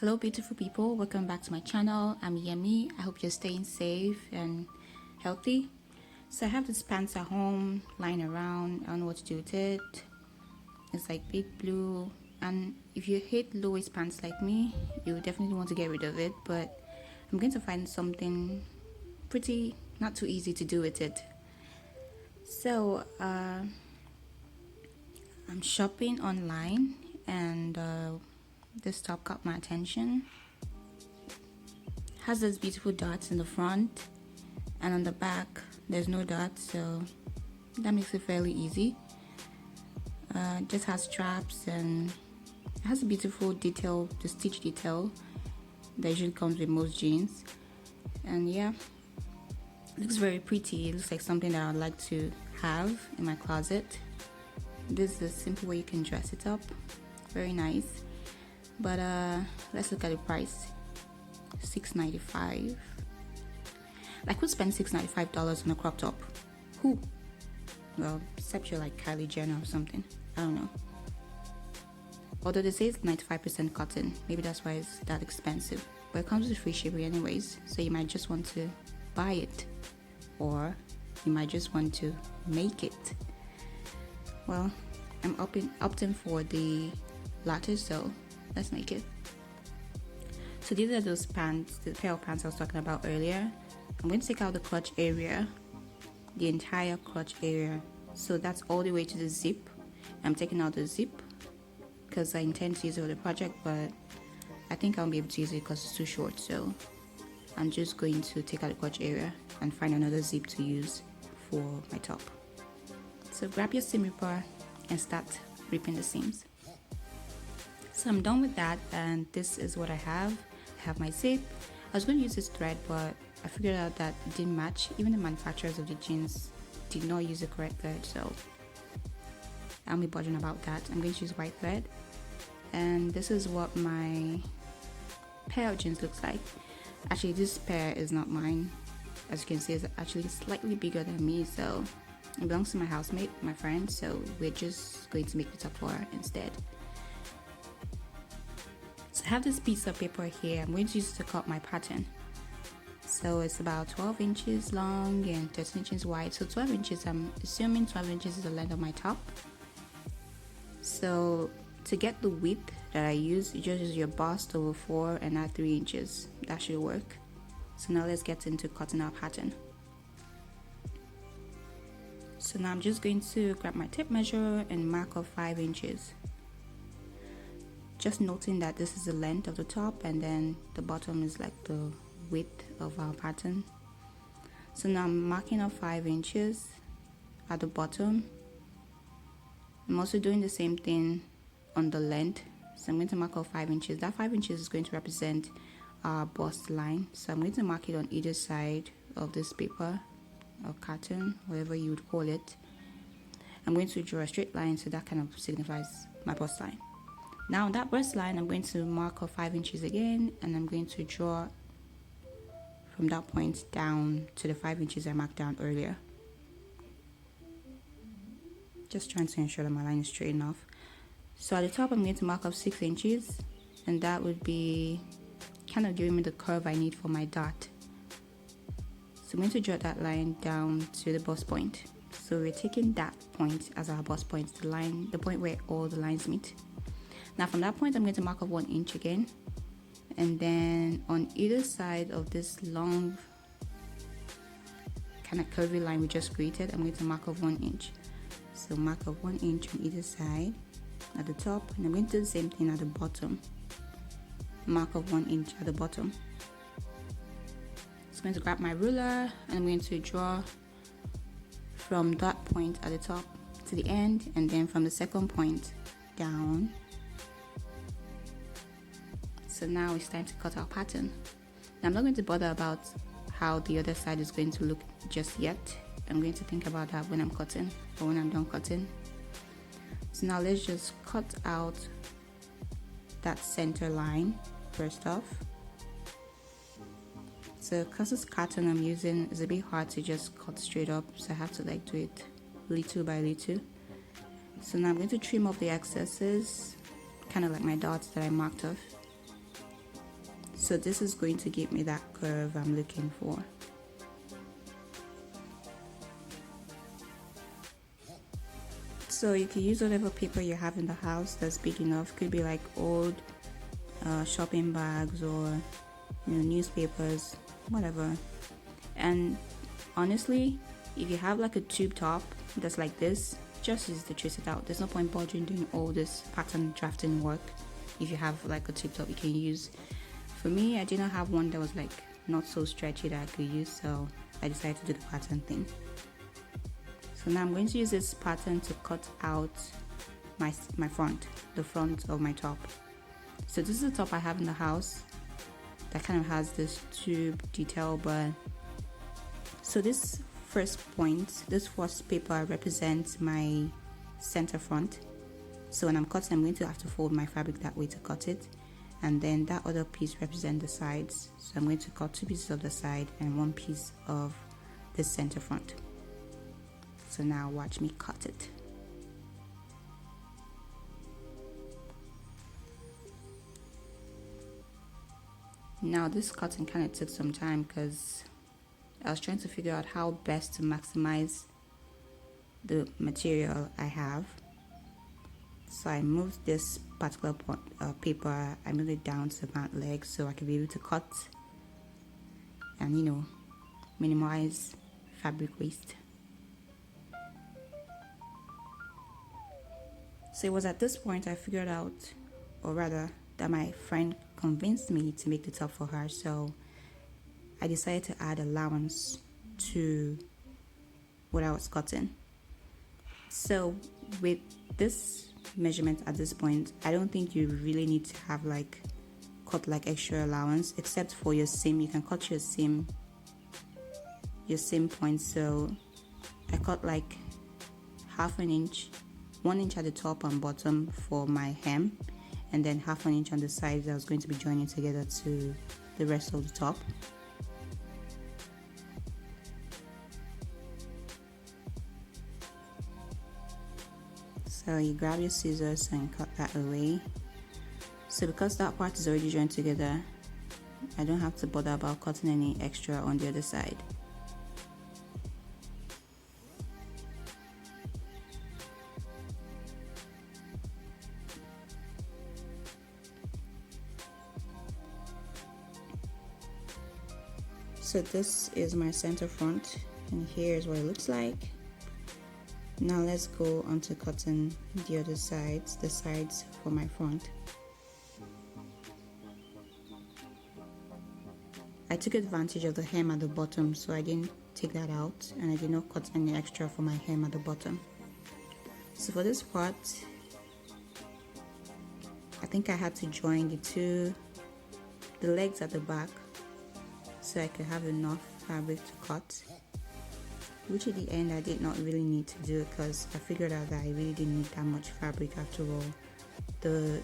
Hello beautiful people, welcome back to my channel. I'm Yemi. I hope you're staying safe and healthy. So I have this pants at home lying around. I don't know what to do with it. It's like big blue, and if you hate low waist pants like me, you definitely want to get rid of it, but I'm going to find something pretty not too easy to do with it. So I'm shopping online, and this top caught my attention. Has those beautiful dots in the front, and on the back there's no dots, so that makes it fairly easy. Just has straps, and it has a beautiful detail, the stitch detail that usually comes with most jeans. And yeah, it looks very pretty. It looks like something that I'd like to have in my closet. This is a simple way you can dress it up. Very nice. But let's look at the price. $6.95. Like, who spends $6.95 on a crop top? Who? Well, except you're like Kylie Jenner or something. I don't know. Although they say it's 95% cotton, maybe that's why it's that expensive. But it comes with free shipping anyways, so you might just want to buy it, or you might just want to make it. Well, I'm opting for the latter, so let's make it. So these are those pants, the pair of pants I was talking about earlier. I'm going to take out the crotch area, the entire crotch area. So that's all the way to the zip. I'm taking out the zip because I intend to use it for the project, but I think I won't be able to use it because it's too short. So I'm just going to take out the crotch area and find another zip to use for my top. So grab your seam ripper and start ripping the seams. So I'm done with that, and this is what I have. I have my zip. I was going to use this thread, but I figured out that it didn't match. Even the manufacturers of the jeans did not use the correct thread, so I'll be bothering about that. I'm going to use white thread, and this is what my pair of jeans looks like. Actually, this pair is not mine. As you can see, it's actually slightly bigger than me, so it belongs to my housemate, my friend, so we're just going to make the top for her instead. So I have this piece of paper here. I'm going to use it to cut my pattern. So it's about 12 inches long and 13 inches wide. So 12 inches, I'm assuming 12 inches is the length of my top. So to get the width that I use, you just use your bust over 4 and add 3 inches. That should work. So now let's get into cutting our pattern. So now I'm just going to grab my tape measure and mark off 5 inches. Just noting that this is the length of the top, and then the bottom is like the width of our pattern. So now I'm marking off 5 inches at the bottom. I'm also doing the same thing on the length. So I'm going to mark off 5 inches. That 5 inches is going to represent our bust line. So I'm going to mark it on either side of this paper or carton, whatever you would call it. I'm going to draw a straight line, so that kind of signifies my bust line. Now on that bust line, I'm going to mark off 5 inches again, and I'm going to draw from that point down to the 5 inches I marked down earlier. Just trying to ensure that my line is straight enough. So at the top, I'm going to mark off 6 inches, and that would be kind of giving me the curve I need for my dot. So I'm going to draw that line down to the bust point. So we're taking that point as our bust point, the point where all the lines meet. Now from that point, I'm going to mark off 1 inch again, and then on either side of this long kind of curvy line we just created, I'm going to mark off 1 inch. So mark off 1 inch on either side at the top, and I'm going to do the same thing at the bottom. Mark off 1 inch at the bottom. So I'm going to grab my ruler, and I'm going to draw from that point at the top to the end, and then from the second point down. So now it's time to cut our pattern. Now I'm not going to bother about how the other side is going to look just yet. I'm going to think about that when I'm cutting, or when I'm done cutting. So now let's just cut out that center line first off. So because it's carton I'm using, it's a bit hard to just cut straight up, so I have to like do it little by little. So now I'm going to trim off the excesses, kind of like my dots that I marked off. So this is going to give me that curve I'm looking for. So you can use whatever paper you have in the house that's big enough. Could be like old shopping bags or newspapers, whatever. And honestly, if you have like a tube top that's like this, just use to trace it out. There's no point bothering doing all this pattern drafting work. If you have like a tube top you can use. For me, I did not have one that was like not so stretchy that I could use, so I decided to do the pattern thing. So now I'm going to use this pattern to cut out my front, the front of my top. So this is the top I have in the house that kind of has this tube detail, but so this first point, this first paper represents my center front. So when I'm cutting, I'm going to have to fold my fabric that way to cut it, and then that other piece represents the sides. So I'm going to cut 2 pieces of the side and 1 piece of the center front. So now watch me cut it. Now this cutting kind of took some time because I was trying to figure out how best to maximize the material I have. So I moved this particular paper, I moved it down to the mount leg so I could be able to cut and minimize fabric waste. So it was at this point I figured out, or rather that my friend convinced me to make the top for her, so I decided to add allowance to what I was cutting. So with this measurement at this point, I don't think you really need to have cut extra allowance, except for your seam. You can cut your seam point. So I cut like half an inch, 1 inch at the top and bottom for my hem, and then half an inch on the sides that I was going to be joining together to the rest of the top. So you grab your scissors and cut that away. So because that part is already joined together, I don't have to bother about cutting any extra on the other side. So this is my center front, and here's what it looks like. Now let's go on to cutting the other sides, the sides for my front. I took advantage of the hem at the bottom, so I didn't take that out, and I did not cut any extra for my hem at the bottom. So for this part, I think I had to join the legs at the back so I could have enough fabric to cut, which at the end I did not really need to do because I figured out that I really didn't need that much fabric after all. The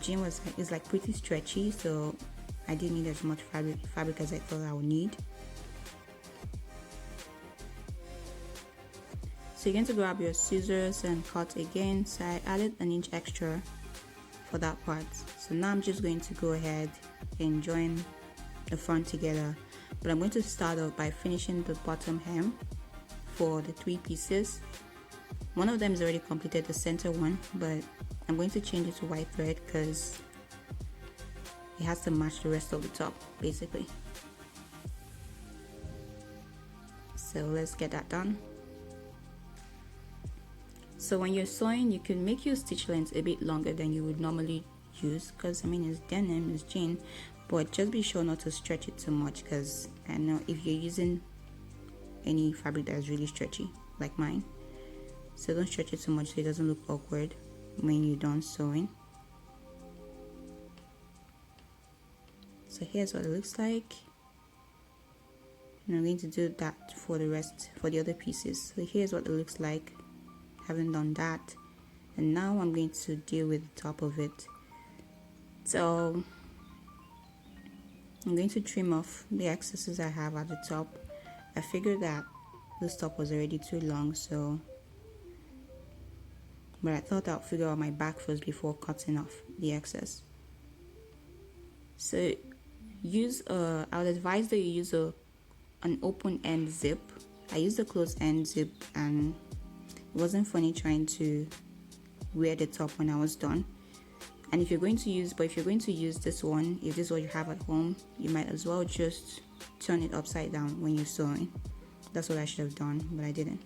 jean is pretty stretchy, so I didn't need as much fabric as I thought I would need. So you're going to grab your scissors and cut again. So I added an inch extra for that part. So now I'm just going to go ahead and join the front together, but I'm going to start off by finishing the bottom hem for the 3 pieces. One of them is already completed, the center one, but I'm going to change it to white thread because it has to match the rest of the top basically. So let's get that done. So when you're sewing, you can make your stitch length a bit longer than you would normally use because it's denim, it's jean, but just be sure not to stretch it too much because I know if you're using any fabric that is really stretchy like mine, so don't stretch it too much so it doesn't look awkward when you're done sewing. So here's what it looks like, and I'm going to do that for the other pieces. So here's what it looks like having done that, and now I'm going to deal with the top of it. So I'm going to trim off the excesses I have at the top. I figured that this top was already too long, but I thought I'll figure out my back first before cutting off the excess. So I would advise that you use an open end zip. I used a closed end zip and it wasn't funny trying to wear the top when I was done. And if you're going to use this one, if this is what you have at home, you might as well just turn it upside down when you're sewing. That's what I should have done, but I didn't.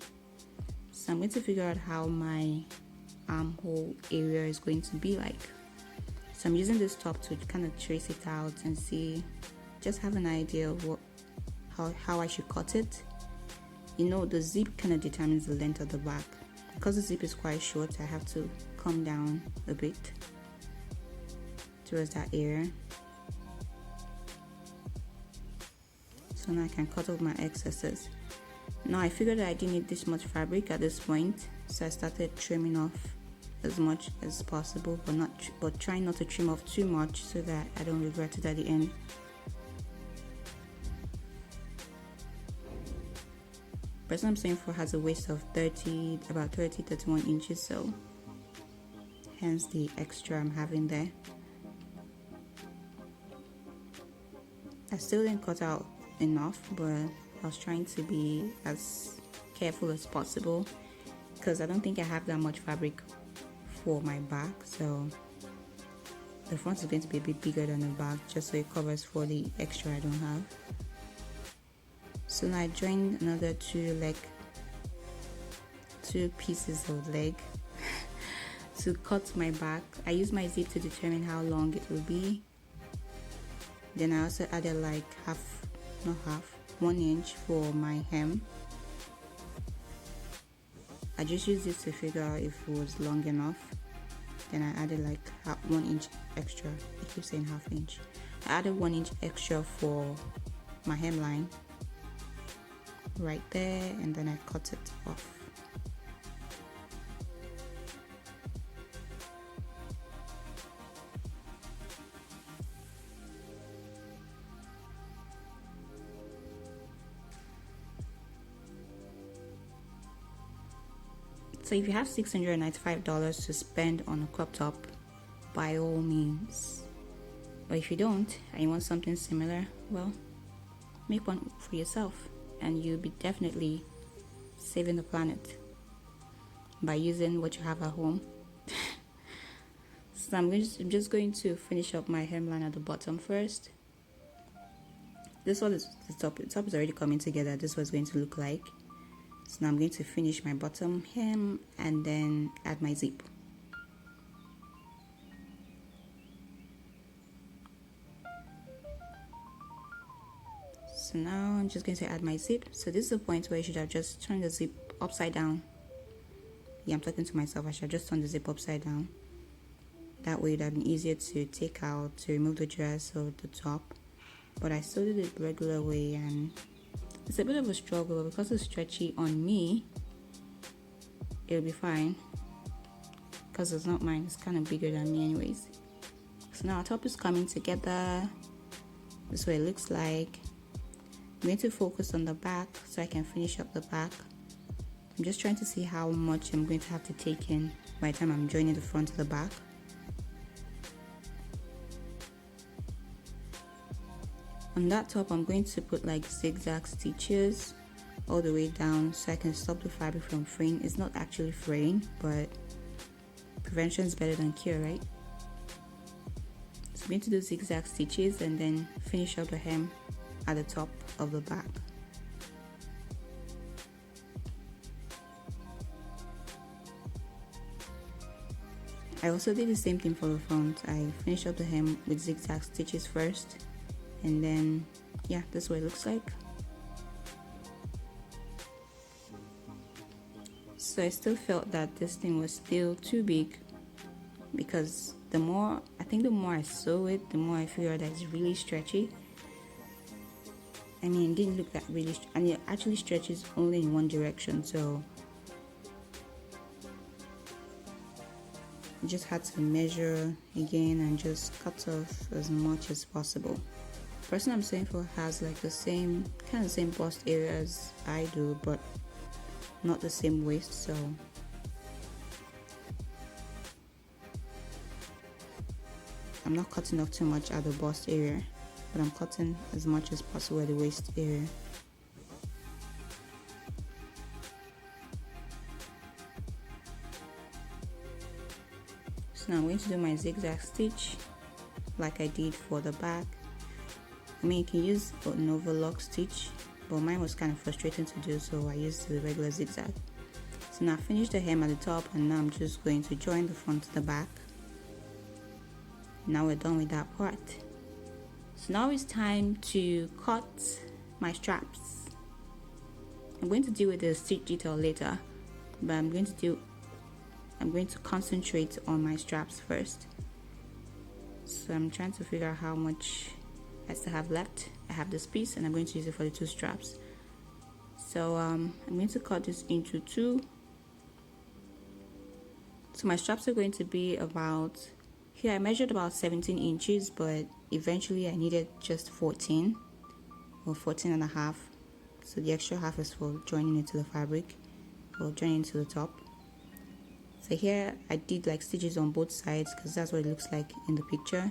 So I'm going to figure out how my armhole area is going to be like. So I'm using this top to kind of trace it out and see, just have an idea of how I should cut it. You know, the zip kind of determines the length of the back. Because the zip is quite short, I have to come down a bit towards that area. So now I can cut off my excesses. Now I figured that I didn't need this much fabric at this point, so I started trimming off as much as possible, but trying not to trim off too much so that I don't regret it at the end. The person I'm sewing for has a waist of about 31 inches, so hence the extra I'm having there. I still didn't cut out enough, but I was trying to be as careful as possible because I don't think I have that much fabric for my back, so the front is going to be a bit bigger than the back just so it covers for the extra I don't have. So now I joined another two pieces of leg to cut my back. I used my zip to determine how long it will be. Then I also added like 1 inch for my hem. I just used this to figure out if it was long enough. Then I added like 1 inch extra. I keep saying half inch. I added 1 inch extra for my hemline right there, and then I cut it off. So if you have $695 to spend on a crop top, by all means. But if you don't and you want something similar, well, make one for yourself and you'll be definitely saving the planet by using what you have at home. So I'm just going to finish up my hemline at the bottom first. This one is the top is already coming together. This was going to look like. So now I'm going to finish my bottom hem and then add my zip. So now I'm just going to add my zip. So this is the point where you should have just turned the zip upside down. Yeah, I'm talking to myself. I should have just turned the zip upside down. That way it would have been easier to take out, to remove the dress or the top. But I still did it the regular way, and it's a bit of a struggle because it's stretchy on me. It'll be fine because it's not mine. It's kind of bigger than me anyways. So now our top is coming together. This is what it looks like. I'm going to focus on the back so I can finish up the back. I'm just trying to see how much I'm going to have to take in by the time I'm joining the front to the back. On that top, I'm going to put like zigzag stitches all the way down so I can stop the fabric from fraying. It's not actually fraying, but prevention is better than cure, right? So I'm going to do zigzag stitches and then finish up the hem at the top of the back. I also did the same thing for the front. I finished up the hem with zigzag stitches first, and then yeah, this is what it looks like. So I still felt that this thing was still too big because the more I sew it, the more I figure that it's really stretchy. I mean, it didn't look that really, and it actually stretches only in one direction, so I just had to measure again and just cut off as much as possible. The person I'm sewing for has like the same bust area as I do, but not the same waist, so I'm not cutting off too much at the bust area, but I'm cutting as much as possible at the waist area. So now I'm going to do my zigzag stitch like I did for the back. I mean, you can use an overlock stitch, but mine was kind of frustrating to do, so I used the regular zigzag. So now I finished the hem at the top, and now I'm just going to join the front to the back. Now we're done with that part. So now it's time to cut my straps. I'm going to deal with the stitch detail later, but I'm going to concentrate on my straps first. So I'm trying to figure out how much I still have left. I have this piece and I'm going to use it for the 2 straps. So I'm going to cut this into 2. So my straps are going to be about, here I measured about 17 inches, but eventually I needed just 14 or 14 and a half. So the extra half is for joining into the fabric or joining into the top. So here I did like stitches on both sides because that's what it looks like in the picture.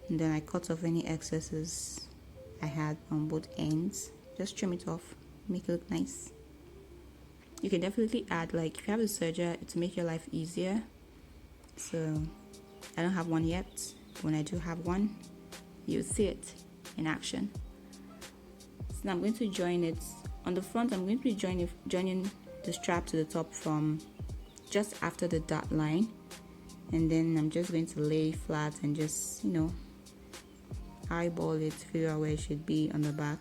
And then I cut off any excesses I had on both ends. Just trim it off, make it look nice. You can definitely add, like if you have a serger, to make your life easier. So I don't have one yet. When I do have one, you'll see it in action. So now I'm going to join it. On the front, I'm going to be joining the strap to the top from just after the dot line, and then I'm just going to lay flat and just, you know, eyeball it, figure out where it should be on the back.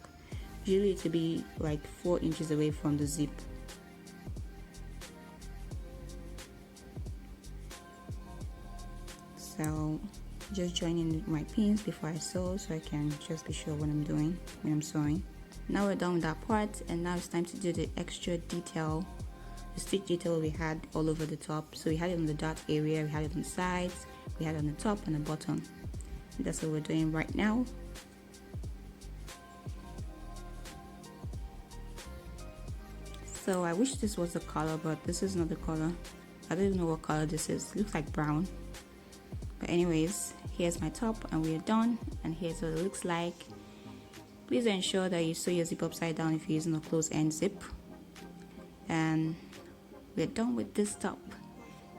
Usually it will be like 4 inches away from the zip. So just joining my pins before I sew, so I can just be sure what I'm doing when I'm sewing. Now we're done with that part, and now it's time to do the extra detail, the stitch detail we had all over the top. So we had it on the dot area, we had it on the sides, we had it on the top and the bottom. And that's what we're doing right now. So I wish this was the color, but this is not the color. I don't even know what color this is. It looks like brown. But anyways, here's my top and we're done, and here's what it looks like. Please ensure that you sew your zip upside down if you're using a closed end zip. And we're done with this top.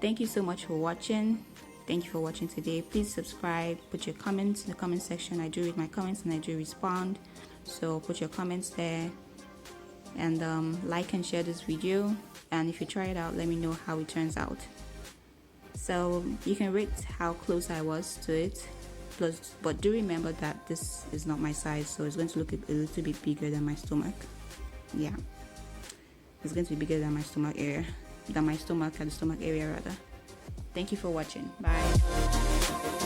Thank you so much for watching. Thank you for watching today. Please subscribe, put your comments in the comment section. I do read my comments and I do respond, so put your comments there, and like and share this video. And if you try it out, let me know how it turns out. So you can rate how close I was to it. But do remember that this is not my size, so it's going to look a little bit bigger than my stomach. Yeah, it's going to be bigger than my stomach area, and the stomach area rather. Thank you for watching. Bye.